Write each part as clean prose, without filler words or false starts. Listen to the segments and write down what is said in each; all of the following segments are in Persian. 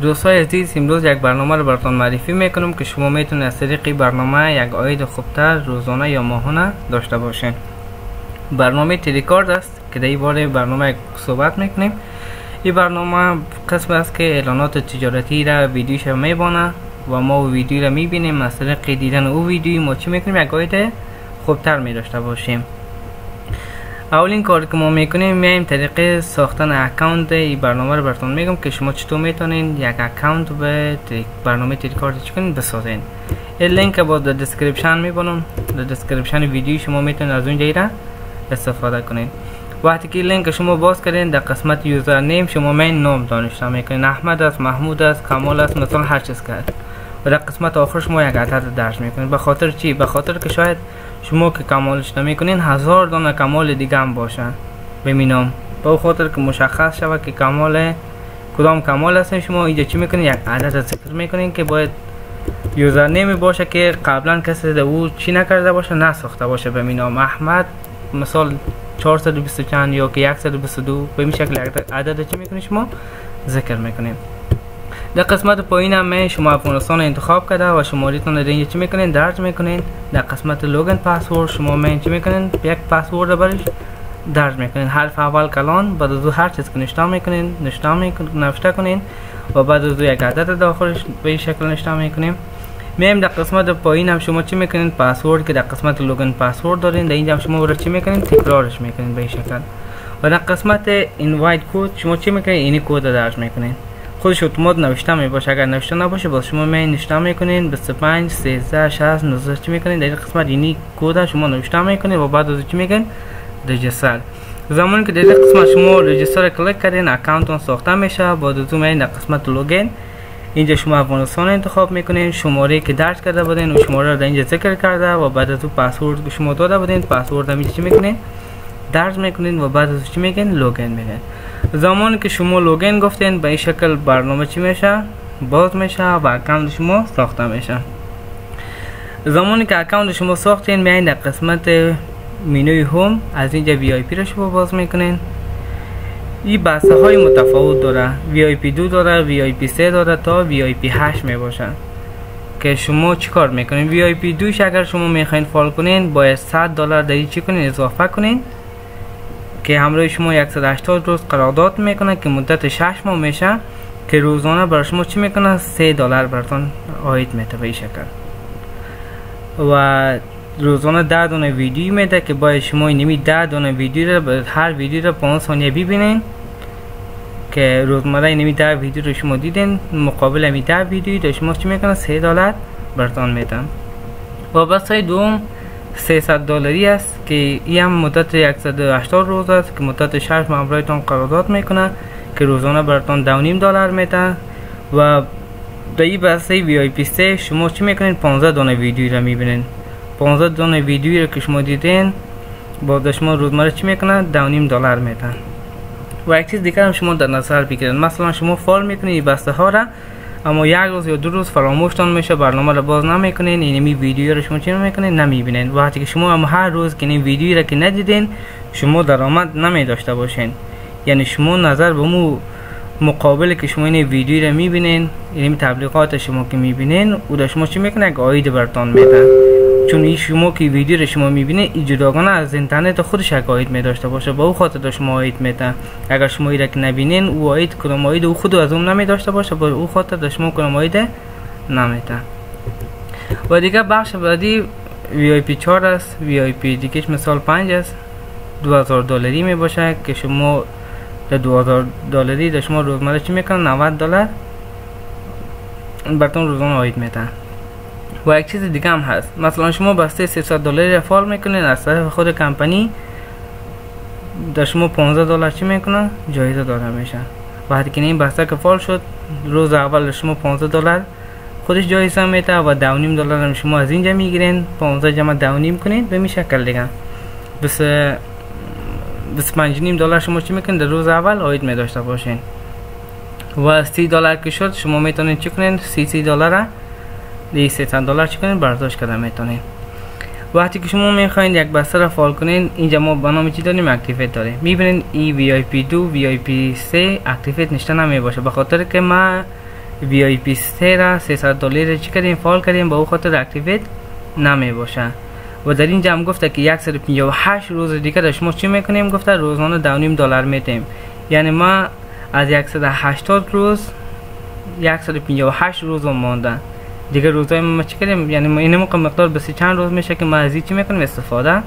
دوستای عزیز، امروز یک برنامه رو براتون معرفی میکنم که شما میتونید از طریق برنامه یک عاید خوبتر روزانه یا ماهانه داشته باشین. برنامه تلکارد است که در این باره برنامه صحبت میکنیم. این برنامه قسم است که اعلانات تجارتی را ویدیوش میبانه و ما ویدیو را میبینیم. از طریق دیدن او ویدیو ما چی میکنیم؟ یک عاید خوبتر میداشته باشیم. اولین کاری که ما میکنیم میایم طریق ساختن اکانت این برنامه رو براتون میگم که شما چطور میتونین یک اکانت به برنامه تلکارد چکنین بسازین. این لینک با در دسکریپشن میبونم، در دسکریپشن ویدیو شما میتونین از اونجا را استفاده کنین. وقتی که لینک شما باز کردین در قسمت یوزر نیم شما من نام دانشته میکنین، احمد است، محمود است، کمال است، مثلا هر چیز کرد و در قسمت آخر شما یک عدد درج میکنین. به خاطر چی؟ به خاطر که شاید شما که کمالش نمیکنین 1000 دانه کمال دیگه هم باشه ببینم، به خاطر که مشخص شود که کمال کدام کمال هستن. شما اینجا چی میکنین؟ یک عدد ذکر میکنین که باید یوزر نیم باشه که قبلا کسی در او چی نکرده باشه، نساخته باشه. ببینم احمد مثال 420 چند یا که 122 به این شکل عدد چی میکنین شما ذکر میکنین. در قسمت پایین هم شما افغانستان انتخاب کرده و شماریتون رو اینجا چی میکنین؟ درج میکنین. در قسمت لوگین پسورد شما چی میکنین؟ یک پسورد برش درج میکنین. حرف اول کلان، بعد از هر چیز که نوشته کنین و بعد از یک عدد داخلش به این شکل نوشته میکنیم. میایم در قسمت پایین هم شما چی میکنین؟ پسورد که در قسمت لوگین پسورد دارین، در اینجا هم شما برای چی میکنین؟ تکرارش میکنین به این شکل. و در قسمت اینوایت کد شما چی میکنین؟ اینی کد درج میکنین. خودش اتومات نوشته می باشه، اگر نوشته نباشه باز شما نوشته میکنین 25 13 60 19 چی میکنین؟ در این قسمت اینی کد شما نوشته میکنین و بعد از چی میگن؟ رجیستر. زمانی که در این قسمت شما رجیستر کلیک کردین اکانتتون ساخته میشه. بعد از اون در قسمت لوگین اینجا شما افغانستان انتخاب میکنین، شماره که درج کرده بودین و شماره رو در اینجا ذکر کرده و بعد از اون پسورد که شما داده بودین پسورد هم چی میکنین؟ درج میکنین و بعد از چی میگن؟ لوگین میگن. زمانی که شما لوگین گفتین به این شکل برنامه چی میشه؟ باز میشه و اکانت شما ساخته میشه. زمانی که اکانت شما ساختین میاین در قسمت مینوی هوم از اینجا وی آی پی رو شما باز میکنین. این بسته های متفاوت داره، وی آی پی 2 داره، وی آی پی 3 داره تا وی آی پی 8 میباشه که شما چیکار میکنین؟ وی آی پی 2 اگر شما میخواین فال کنین باید $100 در چی کنین؟ اضافه کنین که همراه شما 180 روز قرارداد میکنه که مدت 6 ماه میشه که روزانه برای شما چی میکنه؟ $3 براتون عاید میده به این شکل. و روزانه 10 دونه ویدیو میده که باید شما اینمی 10 دونه ویدیو رو هر ویدیو رو 5 ثانیه ببینین که روزمره اینمی 10 ویدیو رو شما دیدین مقابل امی 10 ویدیو در شما چی میکنه؟ $3 براتون میده. و بس دوم $300 است که این هم مدت 180 روز است که مدت 6 ماه برایتون قرارداد میکنه که روزانه براتون $2.5 میده. و در این بسته وی آی پی 3 شما چی میکنین؟ 15 دونه ویدیو را میبینین. 15 دونه ویدیو را که شما دیدین با شما روزمره چی میکنه؟ $2.5 میده. و یک چیز دیگه هم شما در نظر بگیرین، مثلا شما فال میکنین این بسته ها را اما یک روز یا 2 روز فراموشتان میشه، برنامه رو باز نمیکنین، اینمی ویدیو رو شما چی نمیکنین؟ نمیبینین. وقتی که شما هم هر روز که این ویدیو رو که ندیدین شما درآمد نمی داشته باشین، یعنی شما نظر به مو مقابل که شما این ویدیو رو میبینین، اینمی تبلیغات شما که میبینین او در شما چی میکنه؟ یک عاید براتون میده. چون این شما که ویدیو رو شما میبینین این جداگانه از اینترنت خودش یک عاید می داشته باشه، با او خاطر شما عاید میده. اگر شما این را که نبینین او عاید کدام عاید او خود از اون نمی داشته باشه، با او خاطر شما کدام عاید نمیده. و دیگه بخش بعدی وی آی پی 4 است. وی آی پی دیگه مثال 5 است، $2000 می باشه که شما در $2000 در شما روزمره چی میکنن؟ $90 براتون روزانه عاید میده. و یک چیز دیگه هم هست، مثلا شما بسته $300 فال میکنین از طرف خود کمپانی در شما $15 چی میکنه؟ جایزه داره میشه. وقتی که این بسته که فال شد روز اول شما $15 خودش جایزه میده و $2.5 هم شما از اینجا میگیرین. 15 جمع 2.5 کنین به این شکل دیگه $25.5 شما چی میکنین؟ در روز اول عاید میداشته باشین. و $30 که شد شما میتونین چی کنین؟ $30 را $300 چی کنین؟ برداشت کرده میتونین. وقتی که شما میخواین یک بسته را فال کنین اینجا ما برنامه چی داریم؟ اکتیویت داریم. میبینین ای وی آی پی 2 وی آی پی 3 اکتیویت نشته نمی باشه به خاطر که ما VIP 3 را 300 دلار چی کردیم فعال کردیم، با او خاطر اکتیویت نمی باشه. و در اینجا هم گفته که 158 روز دیگه شما چی میکنیم؟ گفته روزانه 2.5 دلار میتیم. یعنی ما از 180 روز 158 روز مونده دیگه. روزای ما چی کردیم؟ یعنی ما این مقدار بس چند روز میشه که ما از چی میکنیم استفاده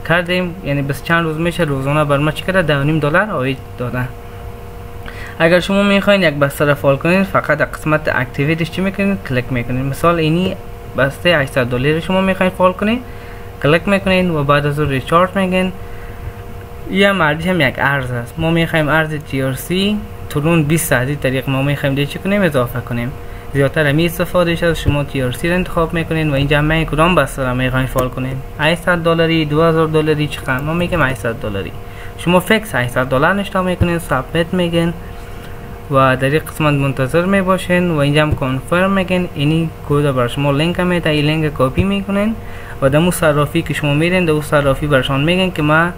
کردیم. یعنی بس چند روز میشه روزانه بر ما چی کرده 2.5 دلار عاید داده. اگر شما میخواین یک بسته را فعال کنین، فقط قسمت اکتیویتش چی میکنین؟ کلیک میکنین. مثال اینی بسته 800 دلار شما میخواین فعال کنین، کلیک میکنین و بعد از اون ریچارج میگین. یه مردی هم یک ارز است، ما میخوایم ارز TRC ترون 20 از این طریق ما میخوایم دیگه چی کنیم؟ اضافه کنیم. زیادتر همی استفاده شد شما TRC را انتخاب میکنین و اینجا همه کدام بسته را میخواین فعال کنین. 800 دلاری، 2000 دلاری، چقدر؟ ما میگیم 800 دلاری. شما فیکس 800 دلار نشتا میکنین، سابمیت میگین و در این قسمت منتظر می باشین و اینجا هم کانفرم میگین. اینی کد بر شما لینک میده، این لینک کپی میکنین و دمو صرافی که شما میرین دو صرافی برشان میگین که ما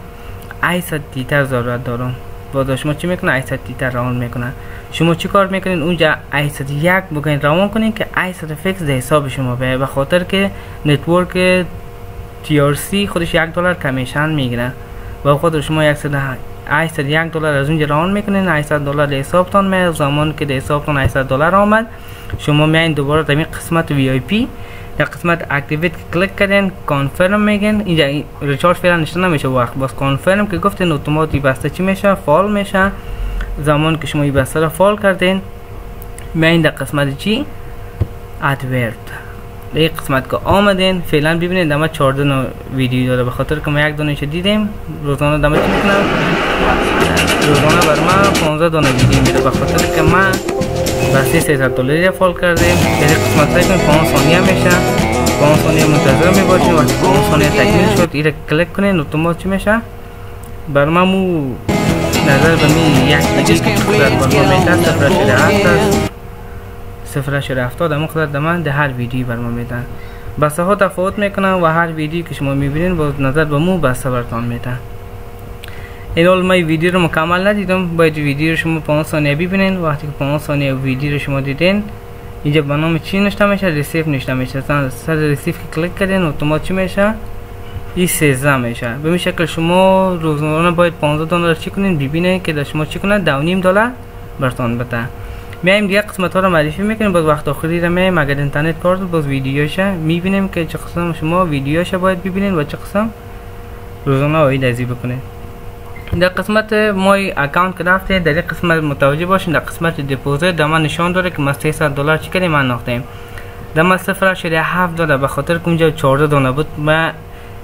800 تیتر ضرورت دارم و شما چی میکنه؟ 800 تیتر روان میکنه. شما چی کار میکنین؟ اونجا 801 بکنین روان کنین که 800 فیکس در حساب شما به خاطر که نتورک TRC خودش 1 دلار کمیشن میگیره و خود شما 801 دلار از اونجا روان میکنین. 800 دلار در حسابتان میاد. زمان که در حسابتان 800 دلار آمد شما میایین دوباره در این قسمت VIP یا قسمت اکتیویت کلیک کردین، کانفرم میگین. اینجا ریچارج فعلا نشته نمیشه وقت، بس کانفرم که گفتین اتوماتیک بسته چی میشه؟ فعال میشه. زمان که شما این بسته را فعال کردین میایین در قسمت چی؟ ادورد. در این قسمت که آمدین فعلا ببینید دما 14 ویدیو داره، به خاطر که ما یک دونه دیدیم. روزانه دما چی میکنم؟ روزانه بر ما 15 دونه ویدیو میده، به خاطر که ما بس 300 دلاری فعال کردیم. در قسمت تایید 5 ثانیه میشه، 5 ثانیه منتظر میباشیم. وقتی 5 ثانیه تکمیل شد این کلیک کنین اتومات چی میشه؟ بر ما مو نظر به می یک ویدیو که در برنامه میده 0.70 اما خدر دمان ده هر ویدیو بر ما میدن. بسته ها تفاوت میکنن و هر ویدیو که شما میبینین با نظر به مو بسته برتان میدن. این حال ما ویدیو رو مکمل ندیدم، باید ویدیو رو شما 5 ثانیه ببینین. وقتی که 5 ثانیه ویدیو رو شما دیدین اینجا برنامه چی نشته میشه؟ ریسیو نشته میشه. سر ریسیو که کلیک کردین اتومات چی میشه؟ این 13 میشه. به این شکل شما روزانه باید 15 دلار چی کنین ببینین که شما چی کنن 2.5 دلار برتان بده. میایم دیگه قسمت ها رو معرفی میکنیم. باز وقت آخری رو میایم اگر اینترنت کار داد باز ویدیوشه میبینیم که چه قسم شما ویدیوشه باید ببینین و چه قسم روزانه عاید ازی بکنین. در قسمت ما اکانت که رفتیم در این قسمت متوجه باشین در قسمت دپوزیت دما نشان داره که ما 300 دلار چی کردیم انداختیم. دما 0.7 داده به خاطر که اونجا 14 دونه بود. ما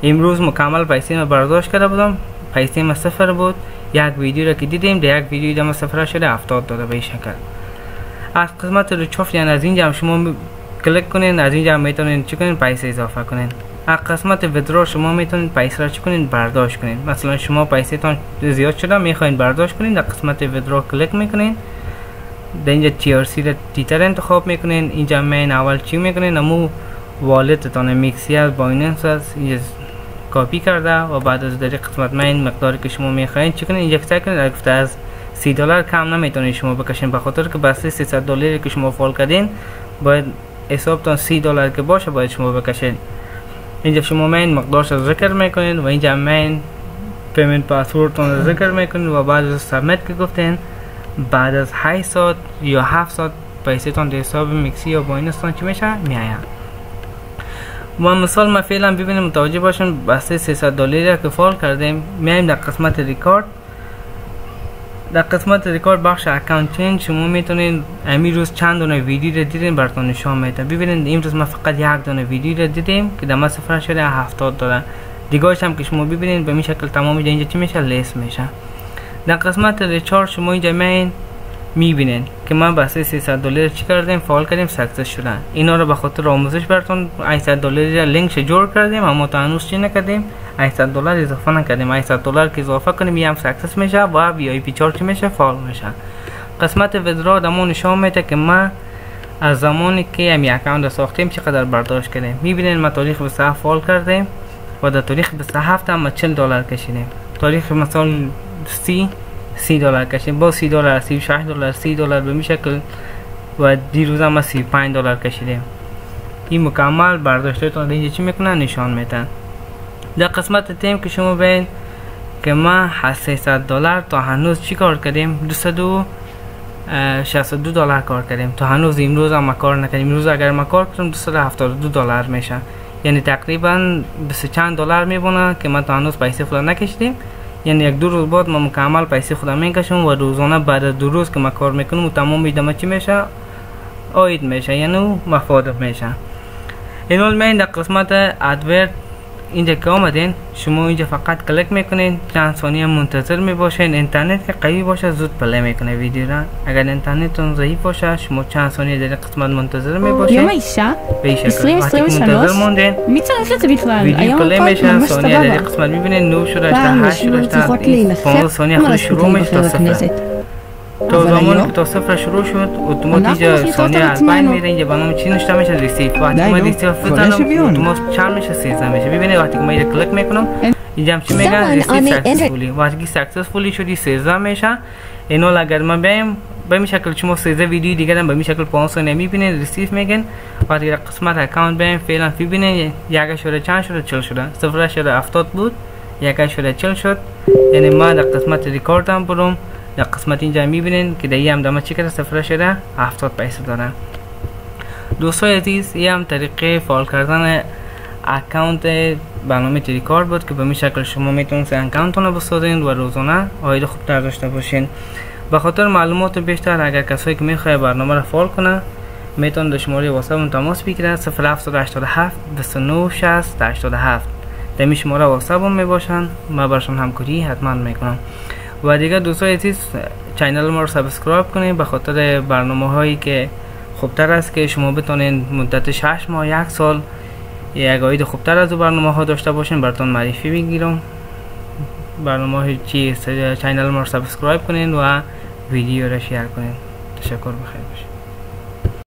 امروز مکمل پیسه ما برداشت کرده بودم، پیسه ما 0 بود. یک ویدیو رو که دیدیم در یک ویدیو دما 0.70 داده به این شکل. از قسمت ریچارج یعنی از اینجا هم شما کلیک کنین، از اینجا هم میتونین چی کنین؟ پیسه اضافه کنین. از قسمت ویدرو شما میتونین پیسه را چی کنین؟ برداشت کنین. مثلا شما پیسه تان زیاد شده میخواین برداشت کنین، در قسمت ویدرو کلیک میکنین. در اینجا TRC را تیتر انتخاب میکنین. اینجا مین اول چی میکنین؟ امو والت تان میکسی از بایننس است اینجا کپی کرده و بعد از در قسمت مین مقداری که شما میخواین چی کنین؟ اینجا سعی کنین از 30 دلار کم نمیتونین شما بکشین، به خاطر که بسته 300 دلاری که شما فعال کردین باید حسابتان 30 دلار که باشه باید شما بکشین. اینجا شما مین مقدارش رو ذکر میکنین و اینجا مین پیمنت پاسوردتون رو ذکر میکنین و بعد از سابمیت که گفتین بعد از 8 ساعت یا 7 ساعت پیسه تان در حساب میکسی یا بایننستان چی میشه؟ میاید. و مثال ما فعلا ببینیم متوجه باشین بسته 300 دلاری که فعال کردیم. میایم در قسمت ریکارد. در قسمت ریکارد بخش اکانت چینج شما میتونین امروز روز چند دونه ویدیو رو دیدین براتون نشان میده. ببینید امروز ما فقط یک دونه ویدیو رو دیدیم که دما 0.70 داره. دیگه‌اش هم که شما ببینید به این شکل تمام اینجا چی میشه؟ لیست میشه. در قسمت ریچارج شما اینجا میبینین که ما بسته 300 دلار چی کردیم؟ فعال کردیم، سکسس شدن. اینا رو به خاطر آموزش براتون 800 دلاری لینک جور کردیم اما تا هنوز چی نکردیم؟ 800 دلار اضافه نکردیم. 800 دلار که اضافه کنیم میام سکسس میشه و VIP چارج میشه فعال میشه. قسمت ویدرا دمون نشون میده که ما از زمانی که امی اکانت ساختیم چقدر برداشت کردیم. میبینین ما تاریخ 27 فعال کردیم و در تاریخ 27 هم 40 دلار کشیدیم. تاریخ مثلا 30 دلار کشیدیم، با 30 دلار 36 دلار 30 دلار به این شکل و دیروز هم $35 کشیدیم. این مکمل برداشتتون اینجا چی میکنن نشان میدن. در قسمت تیم که شما ببین که ما $300 تا هنوز چی کار کردیم؟ $262 کار کردیم. تا هنوز امروز هم کار نکردیم. امروز اگر ما کار کنیم $272 میشه، یعنی تقریبا 20 چند دلار میبونه که ما تا هنوز پیسه خود نکشیدیم. یعنی یک دو روز بعد ما مکمل پیسه خود میکشیم و روزانه بعد از 2 روز که ما کار میکنیم و تمام ایدامه چی میشه؟ آید میشه، یعنی مفاد میشه. اینول من در قسمت ادورد اینجا که آمدین شما اینجا فقط کلیک میکنین، چند ثانیه منتظر میباشین. اینترنت که قوی باشه زود پلی میکنه ویدیو را. اگر اینترنتتون ضعیف باشه شما چند ثانیه در قسمت منتظر میباشین. به شکل وقتی منتظر موندین ویدیو پلی میشه. ثانیه در قسمت میبینین 9 شده 8 شده 15 ثانیه خود شروع میشه تا 0. تا زمانی که تا 0 شروع شد اتوماتیک ثانیه از بین میره. اینجا برنامه چی نوشته میشه؟ ریسیو. وقتی ما ریسیو بزنم اتوماتیک چند میشه 13 میشه. ببینید وقتی که ما اینو کلیک میکنم اینجا هم چی میگه؟ ریسیو سکسسفولی. وقتی سکسسفولی شدی 13 میشه. اینو اگر ما بیم به این شکل شما 13 ویدیو دیگه هم به این شکل 5 ثانیه میبینید ریسیو میگن. وقتی در قسمت اکانت بیم فعلا ببینید یک شده چند شده 40 شده 0 شده 70 بود 1 شده 40 شد. یعنی ما در قسمت ریکارد هم برم در قسمت اینجا میبینین که دیگه هم دامه چی کرده 0 شده 70 پیسه داره. دوستای عزیز این هم طریقه فعال کردن اکانت برنامه تریکارد بود که به این شکل شما میتونید اکانتتون رو بسازین و روزانه عاید خوبتر داشته باشین. به خاطر معلومات بیشتر اگر کسایی که میخواد برنامه رو فعال کنه میتونن در شماره واتساپ تماس بگیرن 0787 29 60 87. در این شماره واتساپ هم میباشن، ما برشون همکاری حتما میکنم. و دیگه دوستای عزیز چینل ما رو سابسکرایب کنید به خاطر برنامه هایی که خوبتر است که شما بتونین مدت 6 ماه 1 سال یک عاید خوبتر از برنامه ها داشته باشین. براتون معرفی میگیرم برنامه های چی. چینل ما رو سابسکرایب کنین و ویدیو رو شیر کنین. تشکر، بخیر باشین.